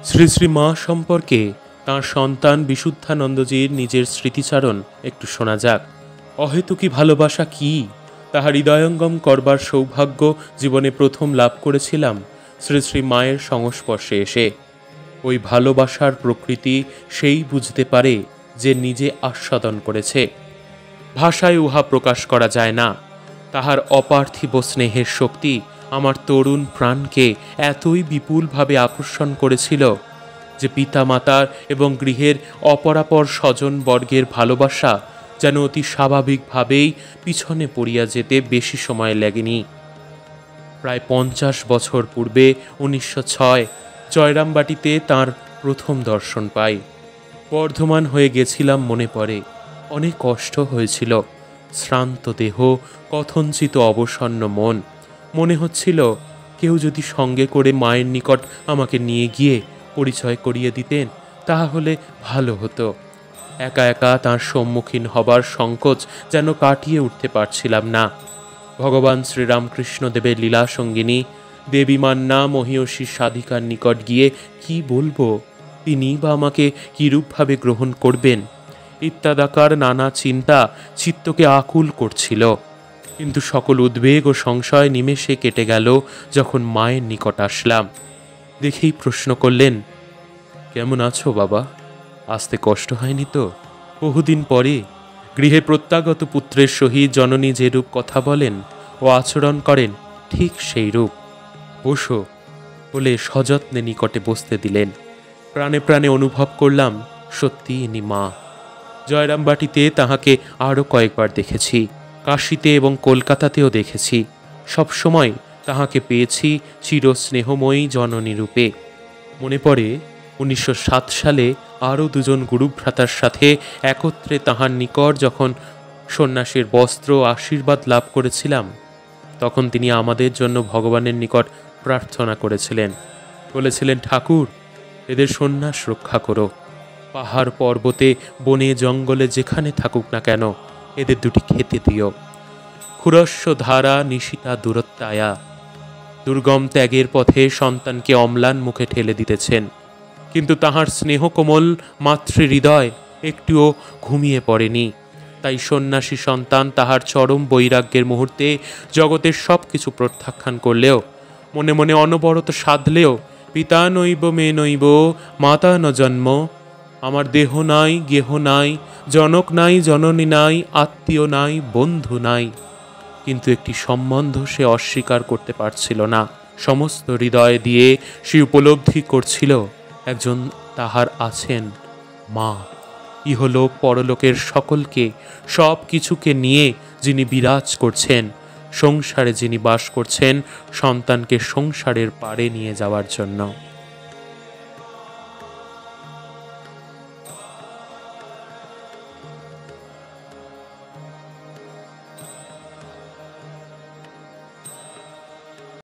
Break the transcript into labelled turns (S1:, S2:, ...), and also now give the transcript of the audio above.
S1: শ্রী শ্রী মা সম্পর্কে তাঁর সন্তান বিশুদ্ধানন্দজির নিজের স্মৃতিচারণ একটু শোনা যাক। অহেতুকি ভালোবাসা কি তাহা হৃদয়ঙ্গম করবার সৌভাগ্য জীবনে প্রথম লাভ করেছিলাম শ্রী শ্রী মায়ের সংস্পর্শে এসে। ওই ভালোবাসার প্রকৃতি সেই বুঝতে পারে যে নিজে আস্বাদন করেছে। ভাষায় উহা প্রকাশ করা যায় না। তাহার অপার্থিব স্নেহের শক্তি আমার তরুণ প্রাণকে এতই বিপুলভাবে আকর্ষণ করেছিল যে পিতামাতার এবং গৃহের অপরাপর স্বজন বর্গের ভালোবাসা যেন অতি স্বাভাবিকভাবেই পিছনে পড়িয়া যেতে বেশি সময় লাগেনি। প্রায় 50 বছর পূর্বে 1906 জয়রামবাটিতে তাঁর প্রথম দর্শন পাই। বর্ধমান হয়ে গেছিলাম মনে পড়ে। অনেক কষ্ট হয়েছিল। শ্রান্ত দেহ, কথঞ্চিত অবসন্ন মন। মনে হচ্ছিল কেউ যদি সঙ্গে করে মায়ের নিকট আমাকে নিয়ে গিয়ে পরিচয় করিয়ে দিতেন তাহলে ভালো হতো। একা একা তাঁর সম্মুখীন হবার সংকোচ যেন কাটিয়ে উঠতে পারছিলাম না। ভগবান শ্রীরামকৃষ্ণদেবের লীলা সঙ্গিনী দেবীমান্না মহিয়সী সাধিকার নিকট গিয়ে কি বলবো, তিনি বা আমাকে কিরূপভাবে গ্রহণ করবেন ইত্যাদাকার নানা চিন্তা চিত্তকে আকুল করছিল। কিন্তু সকল উদ্বেগ ও সংশয় নিমেষে কেটে গেল যখন মায়ের নিকট আসলাম। দেখেই প্রশ্ন করলেন, কেমন আছো বাবা? আসতে কষ্ট হয়নি তো? বহুদিন পরে গৃহে প্রত্যাগত পুত্রের সহিত জননী যেরূপ কথা বলেন ও আচরণ করেন ঠিক সেই রূপ। বসো বলে সযত্নে নিকটে বসতে দিলেন। প্রাণে প্রাণে অনুভব করলাম সত্যি ইনি মা। জয়রামবাটিতে তাহাকে আরও কয়েকবার দেখেছি, কাশীতে এবং কলকাতাতেও দেখেছি। সবসময় তাহাকে পেয়েছি চিরস্নেহময়ী জননী রূপে। মনে পড়ে 1907 সালে আরও দুজন গুরুভ্রাতার সাথে একত্রে তাহার নিকট যখন সন্ন্যাসীর বস্ত্র আশীর্বাদ লাভ করেছিলাম, তখন তিনি আমাদের জন্য ভগবানের নিকট প্রার্থনা করেছিলেন। বলেছিলেন, ঠাকুর, এদের সন্ন্যাস রক্ষা করো। পাহাড় পর্বতে বনে জঙ্গলে যেখানে থাকুক না কেন এদের দুটি খেতে দিও। ক্ষুরস্য ধারা নিশিতা দূরত্বায়া। দুর্গম ত্যাগের পথে সন্তানকে অম্লান মুখে ঠেলে দিতেছেন, কিন্তু তাহার স্নেহ কোমল মাতৃহৃদয় একটুও ঘুমিয়ে পড়েনি। তাই সন্ন্যাসী সন্তান তাহার চরম বৈরাগ্যের মুহূর্তে জগতের সব কিছু প্রত্যাখ্যান করলেও, মনে মনে অনবরত সাধলেও, পিতা নৈব মে নৈব মাতা ন জন্ম, আমার দেহ নাই, গেহ নাই, জনক নাই, জননী নাই, আত্মীয় নাই, বন্ধু নাই, কিন্তু একটি সম্বন্ধ সে অস্বীকার করতে পারছিল না। সমস্ত হৃদয় দিয়ে সে উপলব্ধি করছিল একজন তাহার আছেন, মা। ইহলোক পরলোকের সকলকে, সব কিছুকে নিয়ে যিনি বিরাজ করছেন, সংসারে যিনি বাস করছেন সন্তানকে সংসারের পারে নিয়ে যাওয়ার জন্য।